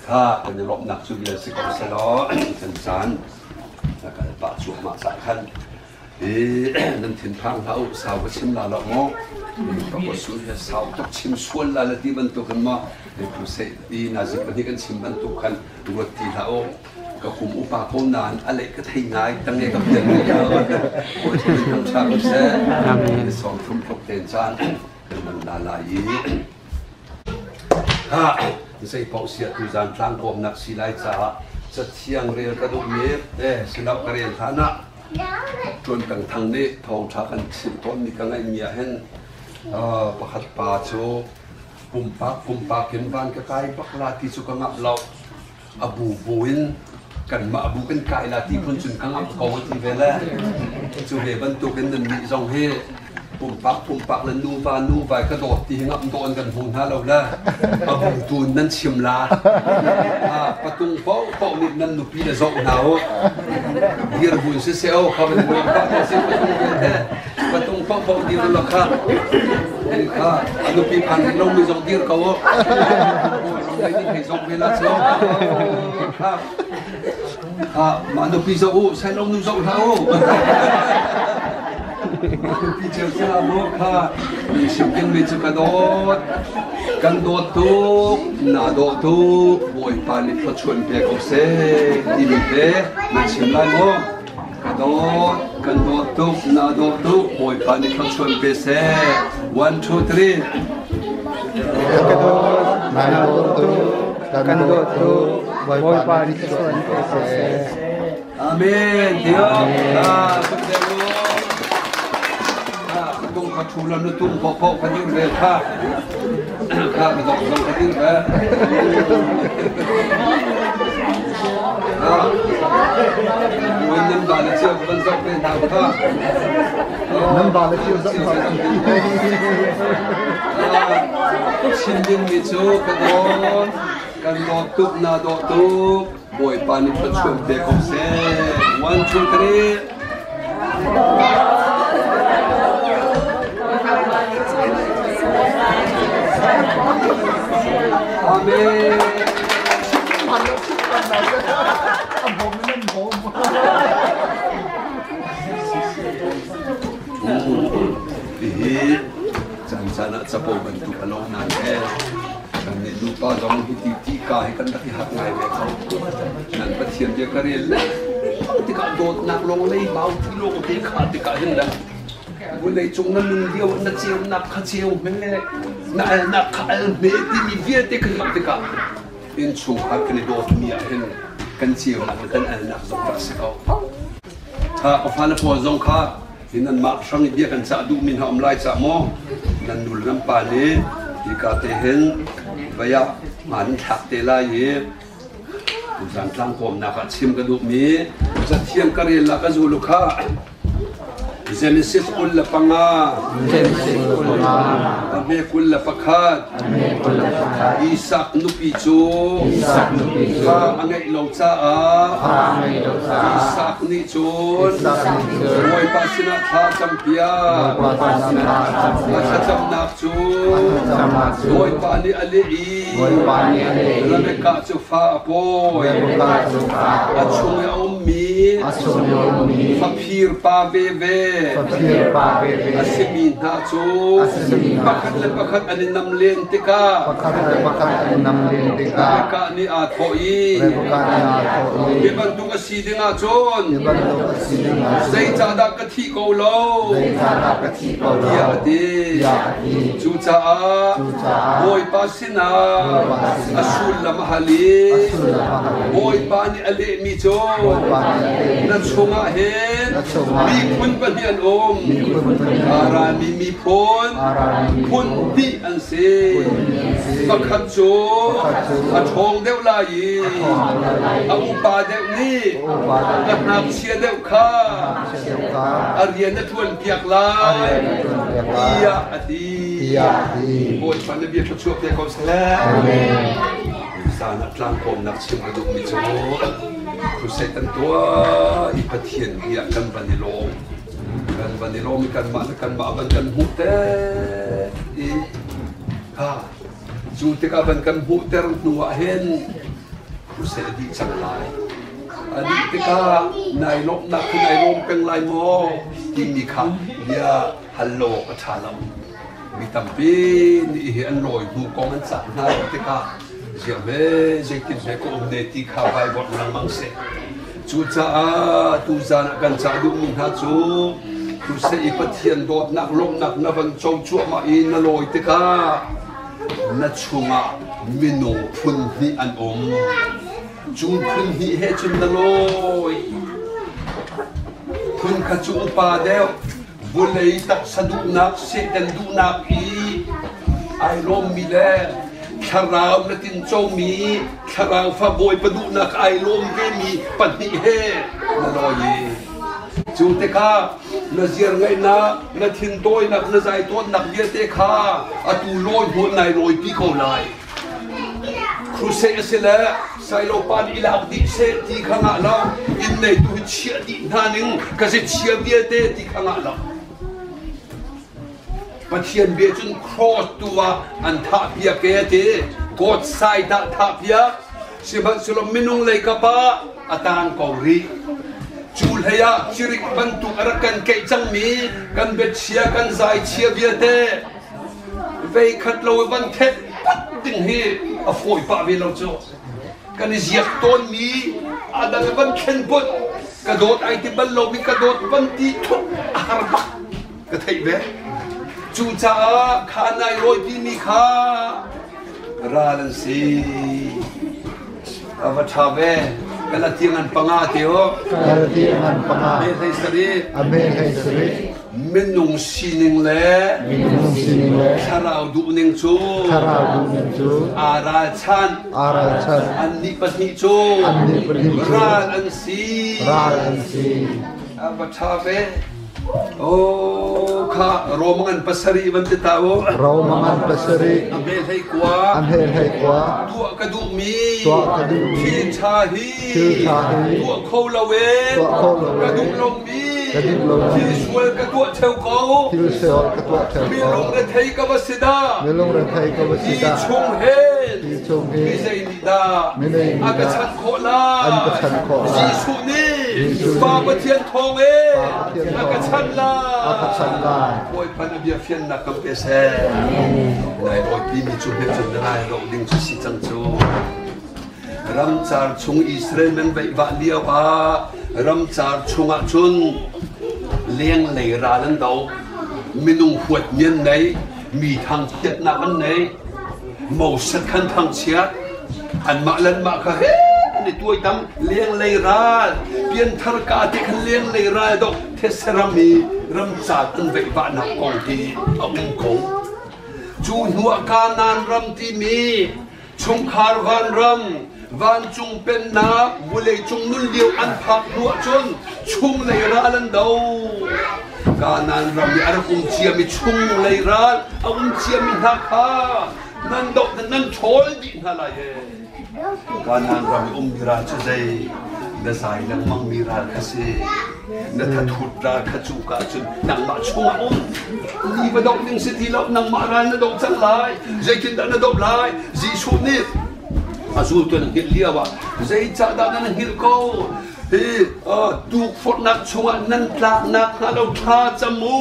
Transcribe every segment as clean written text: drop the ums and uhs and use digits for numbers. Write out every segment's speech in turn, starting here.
ข้าเป็นรบหนักสุดเลยสิกับสลอสันสานแล้วก็ปะจุกมาสายขันนั่นถิ่นพังเขาสาวก็ชิมลาละมอก็ว่าสุดเลยสาวต้องชิมส่วนลาละที่บรรทุกกันมาในผู้เสดีน่าจะปฏิกันชิมบรรทุกกันรถที่เขาก็คุมอุปกรณ์นานอะไรก็ทิ้งง่ายตั้งแต่กับเดือนนี้แล้วโอ้ยเป็นคำชาติเสด็จสองทุ่มพบเต็นจานเป็นมันลาลายใส่ปอกเสียตุจานตั้งผมนักศิลป์จ้าจะเที่ยงเรียนกระดูกเมียศิลป์เรียนฐานะจนตั้งทางนี้ทองชักกันสิบต้นนี่ก็ไงเมียเห็นประคัดป่าโชปุ่มปากเห็นบ้านก็ใกล้ปักลาที่สุขงับเราอบูบุญกันมาอบูกันไกลลาที่คนจุนกังอับเขาที่เวลาจูเวบันตุกันนั่นมีสองเฮปุ่มปักแล้วนูไปกระโดดตีงับโดนกันหุ่นฮะเราละอบูตูนนั่นชิมลาประตูเป้านิดนั่นนุปีละสองหนาวเดียร์บุญเสียวเขาเป็นบุญปักเสียประตูเป้าดีนั่นละค่ะนุปีพันธุ์เราไม่สองเดียร์เขาไม่ได้ให้สองเวลาสองมานุปีสองใช้ลงนูสองเท้าพี่เจ้าสาวบอกค่ะมีชิมกินมีจุกกันโดดทุกนาโดดทุกบอยปานิพชวนเปียกเสดีมีเตนัชิมไล่โมกันโดดทุกนาโดดทุกบอยปานิพชวนเปียเส one two three กันโดดนาโดดทุกกันโดดทุกบอยปานิพชวนเปียเสอาเมนเดียวสุดเดียวตุ้งขัดชูแล้วนุ่งพอกันยืนเลยข้าไม่ต้องกันยืนเลยวันนั้นบาลเชียวมันจะเป็นทางข้านั้นบาลเชียวจะชินยินมิจูกันโดดตุกนาโดดตุกบอยปานิพัชชวนเด็กของเซ่one two three Amen. ผมเล่นผมจันจะโปรกันทุกคนนานแค่กันเนี่ยดูป้าจอมพิธีที่กายกันที่หักไงแม่เขานั่นประเทียนเดียกระเรียนเลยที่กาโดดหนักลงเลยเบาที่ลงที่ขาดที่กาเห็นแล้ววันไหนจงนั้นมึงเดียวนักเจียวนักข้าเจียวแม่นักข้าเมที่มีเวียที่ขึ้นมาที่กาอินชูหักกันโดดมีอะไรกันเจียวนักกันนักสงครามสิเขาถ้าเอาฟันพอสงครามที่นั่นมาช่างเดียกันจะดูมินหอมไล่จะมองนั่นดูน้ำปานี้ที่กาเตเห็นไปยะมันถักเตลายผู้สันตั้งผมนักชิมกระดูกมีจะเที่ยงกระเรียนละก็จูลูกค้าGenesis kulla panga Ame kulla pakat Isak nupi chu Ha angai lau cha a Isak ni chun Moy pasina tha champia Tha cham nak chun Moy pani ali i Rameka chu fa apoy Achung ya ummi Fapir pa bebe Asimin ha chu Pakat anin namlen tika Ka ni athoi Bibantu ka sidi nga chon Zay chada ka thi ko lo Yadi Chu cha a Boy pasina Asul la mahali Boy pa ni ali mi chon Na chunga hen Mi kun pa niyan Arami mi pon di an se Pakat cho Atong dew lai Upa dew ni Nak siya dew ka Aryan na tuwan piyak lai Iya ati Boy panabiya patsuk de ko sila Sana tlang kom nak siya maduk mi cho Kusay tantua Ipatien iya kan banilong Kan banilong kan maaban kan hute Jute ka ban kan hute nuwa hen khu sẽ đi chẳng lại anh đi cả này lốp nạc này lốp beng lại mò tìm đi khắp dia hello ở trả lòng vì tầm pin thì anh lội bu con anh sẵn hai đi cả giờ về giờ tìm về cũng để đi khá vài bọn năng mang sẽ chú cha tu gia nak kan cha du min ha chú tu sẽ ipat hiền đột nạc lốp nạc na vẫn trâu chuột mà in na lội đi cả na chunga minu phun hi an chung phun hi he chun na loi phun kha chu pa deu bulei tak sadu nak se dan du nak i ai lom mi le kharau na tin chou mi kharau fa boy pa du nak ai lom ge mi pan hi he na loi chú te kha na ziar ngai na thin toi nak na zai tot nak bia te kha atu loi ho nai loi pi ko lai cruise se la sai lo pan ila di se ti khanga lo in nei tu chia di na ning ka se chia bia te ti khanga lo pathian bia chun cross tua an tha bia ke te god sai da tha bia se ba se lo minung lei ka pa atang ko ri chul heya chirik bantu arakan ke chang mi kan bet chia kan zai chia bia te vei khat lo ban thet ding hi a foi pa vi lo cho kan ziak ton mi adang ban khen bot ka dot ai ti ban lo mi ka dot ban ti thu arba ka thei ve chu cha kha nai roi pi mi kha ra lan si ava tha ve kala tiangan panga teo kala tiangan panga me thai sari ame hai sari minung sining le tharau du ning chu ara chan anni pathi chu ran an si abathave o kha romangan pasari bante tao romangan pasari ame thai kwa tu ka du mi thi tha hi tu kholawe ka du long miที่ช่วยกระตัวเทวเขามีลงในไทยกับสิดาที่ชงเฮนมีใจนิดาอากาศโคลาจีสุนีฟ้าประเทียนทองเออากาศลาโอยพันเบียเฟียนนักกัมเปเซในโอยปีมีจุดเด่นจุดได้เราดิ้งจุดสิจังจูรำจาร์ชงอิสราเอลมันไปวาเลียวรำจาร์ชงจุนเลี้ยงในร้านเราไม่นุ่งหัวเมียนไหนมีทางเทียดนักอันไหนหมูสักขันทางเชียอันมาเล่นมาค่ะเฮ้ในตัวดำเลี้ยงในร้านเปลี่ยนทารกาที่ขันเลี้ยงในร้านดอกเทสรามีรำจาร์อันไปบ้านนักกองที่เอาเงินกงจูหัวการนานรำที่มีชงคารวันรำวันจุงเป็นนาบุเลยจุงนุ่นเดียวอันผักหัวจนชุงเลยร้านเดาการนานรำมีอะไรเชียมีชุงเลยร้านเชียมีนักฮานั่นดอกนั่นโชยดินอะไรการนานรำมีมีราชใจเดสายนังมังมีราคาเสนัทถุดราคาจูกาจนนังมาชงนี่มาดอกหนึ่งสิทีแล้วนังมาร้านนัดอกจังไรใจกินนัดอกไรจีชุนี่อาสูตัวนังเฮลียวะใจจ่าดานังเฮลโก้ดูฝนนักชงนั่นพลานักเราทาจมู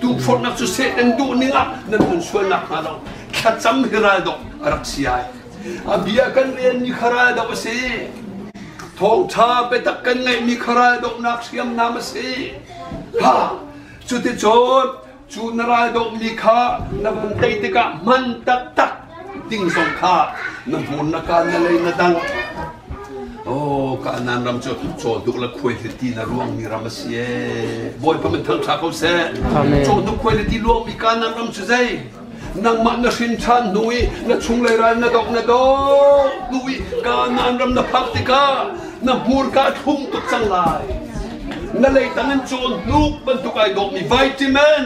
ดูฝนนักสุเสดันดูนี่อ่ะนั่นมันชวนนักเราแค่จำฮิราดอกรักเสียอาเบียกันเรียนมีคาราดอกสิทองชาไปตักกันไงมีคาราดอกนักเสียมนามสิฮะจุดที่โจรจูนราดอกมีข้านับวันเตติกะมันตักติ้งสงข้านับบุญนักการอะไรนัดังโอ้การนานรำโจดุละคุยที่น่าร่วงมีรำเสียบ่อยพมันทั้งชาเขาเสียโจดุคุยที่ร่วงมีการนานรำเสียนังมันน่ะชินชันนุยน่ะชุงเลยไรน่ะดอกนุยการนานรำน่ะพักติกาน่ะพูดกาทุ่งตุกสังลายน่ะเลยตั้งนั้นโจลูกบรรทุกไอ้ดอกมีวิตามิน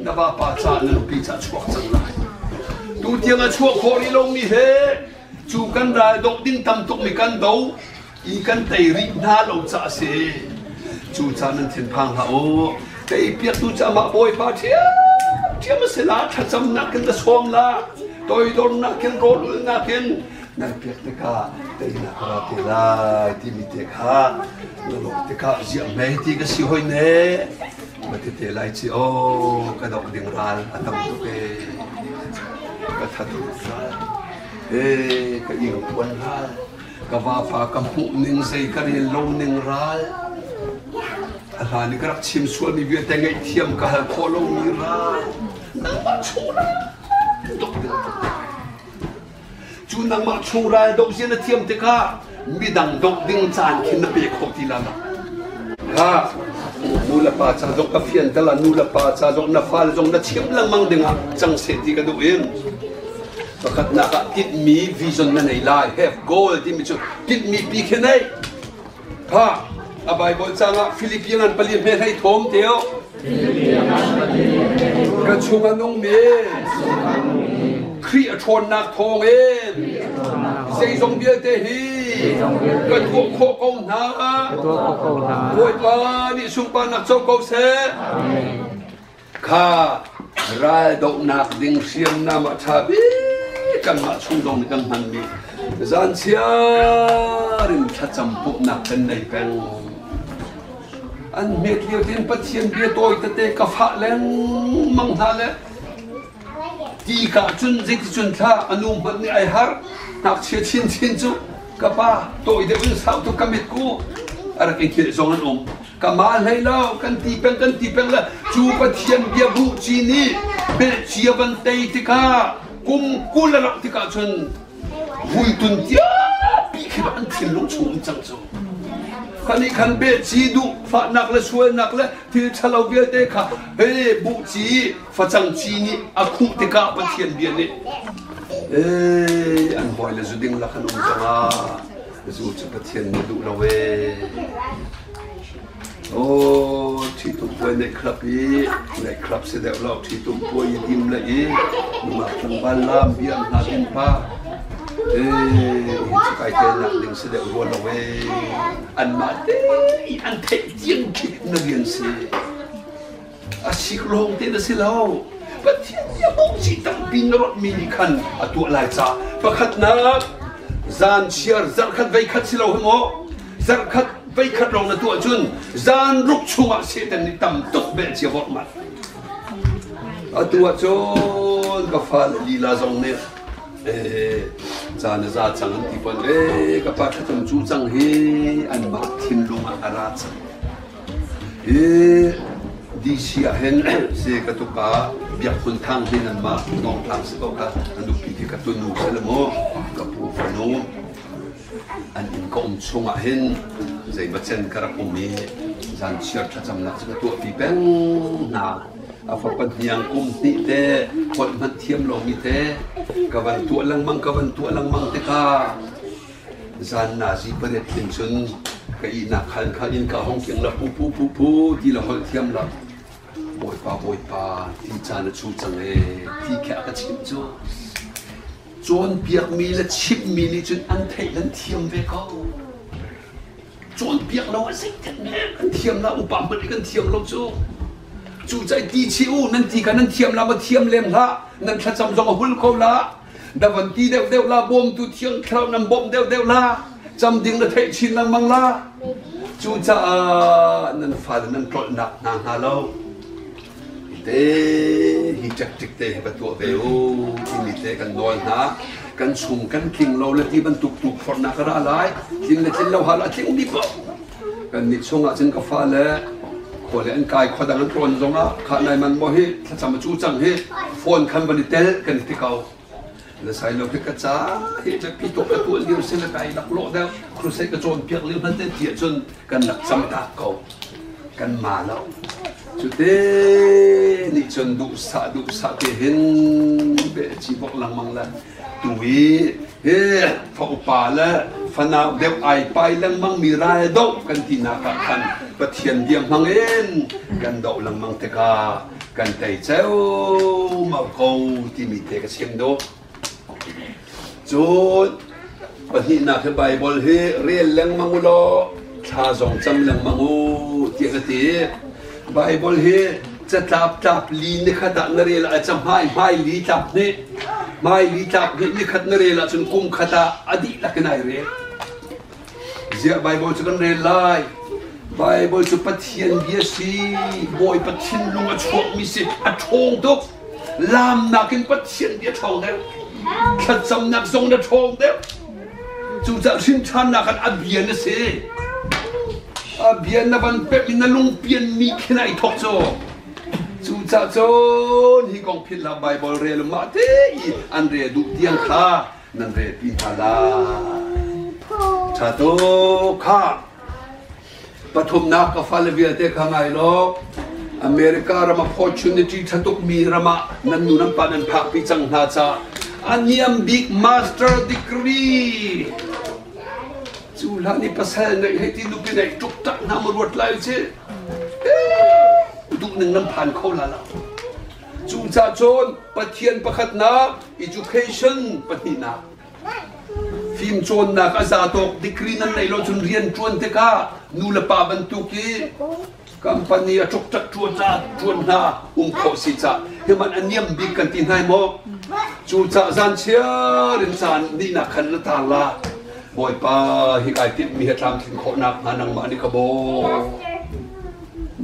น่ะว่าป้าจ่าน่ะปีจ่าช่วงสังลายดูเทียงอ่ะช่วงโคริลงมีเฮจูกันได้ดอกดิ้งทำตุกมีกันดูอีกันเตยริน่าเราจะเสียจูจานั้นทิ้งพังฮะโอ้เตยเปียกตูจะมาบ่อยพาเทียมันเสียละถ้าจำนักกันจะสวมละตัวโดนนักกันโรดนักกัน นั่นเพียงแต่ข้าแต่นักราตีลายที่มีแต่ข้านั่นหลอกแต่ข้าเสียไม่ที่ก็สิหอยเน่มาที่เตลายสิโอกระดกดิ่งรันอัตมตุเปกระทัดรันกระยิงวันรันกระว่าฟ้ากำปุหนึ่งใส่กระเรียนลงหนึ่งรันอะไรนี่กระชิมส่วนมีเวียแต่ไงเทียมกับโคลงมีรันนั่งมาชูรันดกดิ่งจูนังมาชูรันดกเสียนเทียมเตก้ามีดังดกดิ่งจานขินนเปียกทีละนะข้านูละป้าจ้าจงกาเฟียนตลานูละป้าจ้าจงนับฟ้าจงนับเชี่ยมลังมังดึงอ่ะจังเสตีกันดูเองประคัตนักกิดมีวิชั่นนั่นไอ้ลาย have goal ที่มีจุดกิดมีปีแค่ไหนข้าอบายบอลจ้างอ่ะฟิลิปปินส์ปลีเมให้ทมเดียวกระชุงน้องเมย์ครีชนนักทองเองเซยงเบียเตฮีกระทั่วโคกงนาโวยปานี่สุปานักโจกเสข้ารายดอกนักดิ่งเสียมนามาชาบีกันมาชุงดงกันมันมีจันเชียริมชัดจำปุกนักเป็นในแปงอันเมตเลียวเทียนปัจเจียนเบียโตยตะเตกฟ้าแรงมังทาเลที่กาจุนจิตจุนท่าอนุมันนี่ไอฮาร์นักเชียชินชินจูกับป้าโตยเดี๋ยวสาวตุกมิดกูอะไรกันคิดสองอันกับมาให้เรากันตีเป็นละจูปัจเจียนเบียบุจีนี่เบเชียบันเตยติกากุมกุลรักติกาจนหุยตุนเดียปีขึ้นอันที่ลงชงจังจูคันนี้คันเบจีดูฟ้านักและช่วยนักและที่ชะลาเบียเตค่ะเฮ้บุจีฟ้าจังจีนี่อาคุติกาปัจเจียนเบียนี่อันบ่อยเลยจุดดิ่งละขนมจังอ่ะจุดจะปัจเจียนมาดูเราเว้โอ้ที่ตุ้มป่วยในคลับอีในคลับเสด็จเราที่ตุ้มป่วยยิ้มเลยอีมาทั้งบ้านลามเบียนนาดินป้าจะไปเจอหนักดึงเสด็จรัวเราเว้อันมาเต้อันเทียงคิดนักเรียนสิอาชิกลงเต้นสิเราปะเทียนยังมองจีตังบินรถมินิคันอตัวลายจ้าประคัดนักจานเชียร์จักรคัดไว้คัดสิเราเหรอจักรคัดไปขัดลงในตัวจุนจานรุกชัวเสียแต่ในต่ำตกเบนเชียบอดมันตัวจุนก็ฟ้าลีลาจงเนี่ยจานจะจังที่ปนก็ปัดจงจูจังเฮอันบักทิมลงอาราชดิเชียเห็นเสกตุกาเบียคนทางเห็นอันมาน้องทางสกกัอันดูปีที่กตุนูเสลโมกับผู้ฟนูอันอินก็ชงเห็นใจมาเช่นกระผมมีจันเชื่อจะจำนักตัวปีเป็นนาอาฟังปัญญานี่เตะคนมันเทียมลงมีเตะกวันตัวลังมังเตะกาจันนาจีประเด็นเป็นชนก็อีนักขันอินกับห้องเคียงละปูที่เราเทียมละบอยปาที่จานชูจังที่แค่กระชิมจูจนเปียกมีและชิบมีนี่จนอันเทลันเทียมเวก้จนเปียกเราสิจังกันเทียมเราอุปามันกันเทียมเราจูใจตีชิวนั่นตีกันนั่นเทียมเรามาเทียมเล่มละนั่นถ้าจำจงหุ่นเขาละดับวันตีเดียวละบ่มตุเทียงคราวนั้นบ่มเดียวละจำดิ่งละเทชินลังมังละจูจ่านั่นฟ้านั่นกรดหนักนางฮาโลเตฮิจักจิกเตกับตัวเบลที่มีเตกันนอนฮะกันชุ่มกันคิงเราและที่บรรทุกฝนนักระลายจริงและจริงเราหาละจริงดีป่ะกันนิชงอ่ะจริงกับฟ้าและคนเล่นกายคนดังนั้นตรนจงอ่ะข้าในมันบ่เฮถ้าจำมาจูจังเฮฝนคันบันเตลกันที่เขาและใส่เราพิกจ้าเฮจะพิจารณาตัวเลี้ยวเส้นไปหลักโลดแล้วครูเสกกระโจนเพียงเลี้ยวนั้นเตี้ยจนกันหลักจำตาเขากันมาแล้วจุดเด่นนี่จนดูสาที่เห็นเบจีบอกลังมังละตุยฝาอุปาละฝนาเดี๋ยวไอไปลังมังมีรายดอกกันที่นาคันปะเทียนเดียมมังเอ็นกันดอกลังมังเตกากันไตเจ้ามาเขาที่มีเตกเชียงโดจุดปะที่นาคือไบเบิลเฮเรียนลังมังอุโลชาสองจำลังมังอุเทียกตีไบเบิลเฮจะจับลีนขนาดนั้นเลยละจะไม่ลีจับนี่ mai li tap ni khat na re la chun kum khata adi la kanai re zia Bible chu kan re lai Bible chu pathian bia si boy pathin lunga chok mi si a thong tok lam na kin pathian bia thong de khat sam nak zong na thong de chu cha sin chan na kan abian na se abian na ban pe min na lung pian mi khinai thok cho chu cha chon hi kong phil la Bible re ma te an re du tiang kha nan re pin thala cha to kha pathum na ka fal vi te kha ngai lo America rama opportunity thatuk mi rama nan nu nam pa nan phak pi chang na cha aniam big master degree chu la ni pasal nei he ti lu pi nei tuk tak na ma ruat lai che du nang nam phan kho la la chu cha chon pathian pakhat na education pathina phim chon na ka za tok degree nan nei lo chun rian chuan te ka nu la pa ban tu ki company a tuk tak chuan na kho si cha he man aniam big kan tin hai mo chu cha zan chia rin chan ni na khan la ta la boy pa hi kai tip mi he tham thin kho nak na nang ma ni ka bo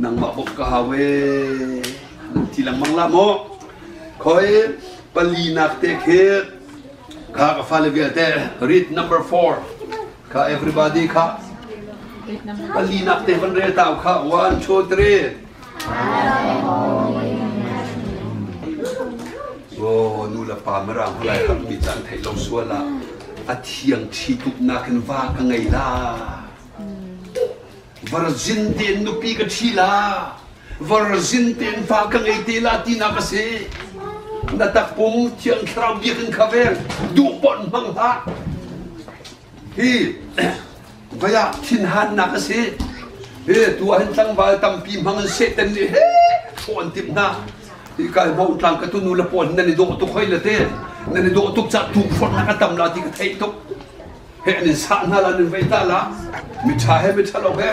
nang ma bok ka we ti lang mang la mo khoi pali nak te khe kha ka fa le vi te read number 4 kha everybody kha pali nak te ban re tao kha 1 2 3 oh nu la pa ma rang lai kha mi chan thai lo suwa la a thiang thi tu na kan va ka ngai la Varzin ten no pi ka thila Varzin ten fa ka ngai te la ti na ka se na tak pum thiang thram bi kan khaver du pon mang ha hi vaya thin han na ka se he tu han tang ba tam pi mang se ten ni he phon tip na hi kai bo tlang ka tu nu la pon na ni do tu khoi la te na ni do tu cha tu phon na ka tam la ti ka thei tu he ni sa na la ni vai ta la mi tha he mi tha lo he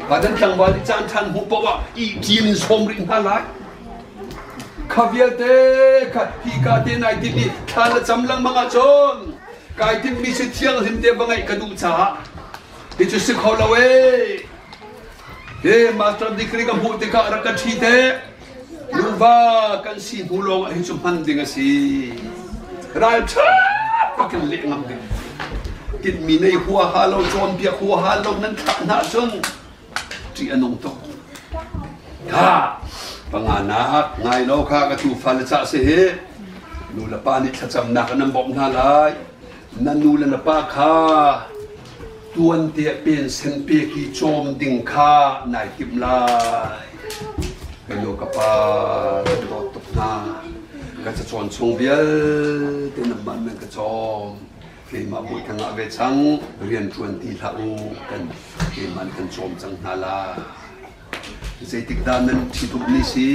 badan tang ba di chan than hu pa wa i ti ni som rin ha lai khavial te kha hi ka te nai ti ni tha la cham lang manga chon kai ti mi se thiang rim te bangai ka du cha ti chu se kho la we he master degree ka bu te ka ra ka thi te lu va kan si hu lo hi chu man ding a si rai cha pa kan le ngam ding kit mi nei hua ha lo chon bia hua ha lo nan tha na chon ti anong to ha pangana ngai lo kha ka tu fal cha se he nu la pa ni thacham na ka nam bom na lai nan nu la na pa kha tuan te pen sen pe ki chom ding kha nai kim lai hello ka pa ro to na ka cha chon chung bial te nam man ka chom khi mà buổi thằng ngã về trắng riêng chuồn thì thạo cần khi mà cần trộm chẳng hà la dây tích đa nên chỉ tụt ni si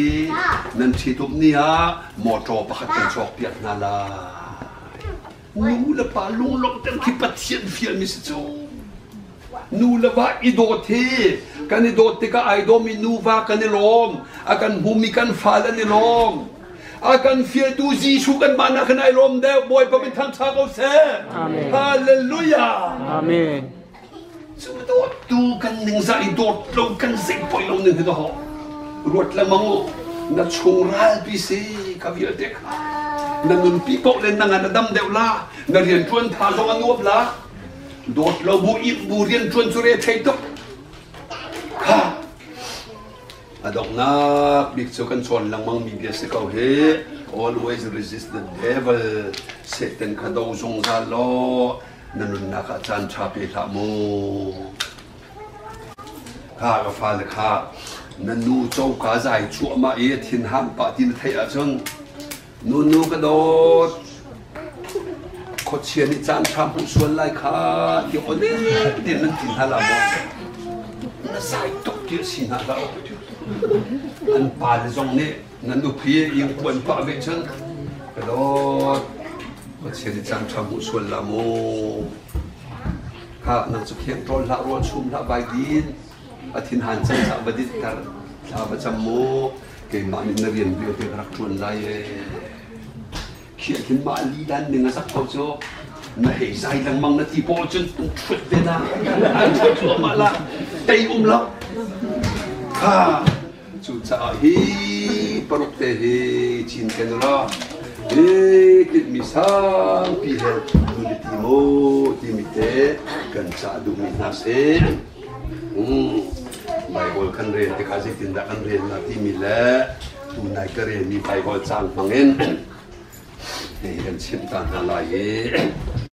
nên chỉ tụt ni ha mò trò bắt cần chọc biệt hà la nu là ba lung lông tên khi bắt hiện phiền mi sự nu là ba idot thế cái idot thì cái idol mi nu va cái lom akan bumi kan phala ni lom akan feel tu Jisu kan mana kan ai lom de boy pa min thang cha ko se amen hallelujah Amen. so tu kan ning za i dot lo kan sing poi lo ning do ho rot la mango na chung ral pi se ka vi te na nun pi ko len na na dam de la na rian chuan tha zo anuop la dot lo bu i bu rian chuan chu re thei to ha adok na big so kan chon lang mang mi bia se ko he always resist the devil satan ka do zong za lo nanun na ka chan cha pe tha mo kha ka fa le kha nanu chou ka zai chu ma e thin ham pa tin thai a chon nu ka do ko chian ni chan cha pu suan lai kha ti o le tin nan tin ha la mo na sai tok ti sin ha la an pa le zong ne nan du phi ing kwan pa ve chen ka do ko chian ni chan cha pu suan la mo kha nang chu khiang tol la ro chum la bai din a thin han chan cha ba dit tar la ba cham mo ke ma ni na rian bi te rak chun lai khi khiến mà lý đan đừng sắc câu cho này dài lang mang na ti po chân chuột về na anh chuột chuột mà là tay lắm ha chú cha hi parok te hi chin cái đó hi kit mi sang pi he tu di timo ti mi te kan cha du mi na se Bible kan ren te ka tin da kan ren na ti mi le tu nai ka ren mi Bible chang mangen เห็นชิมตาละลาย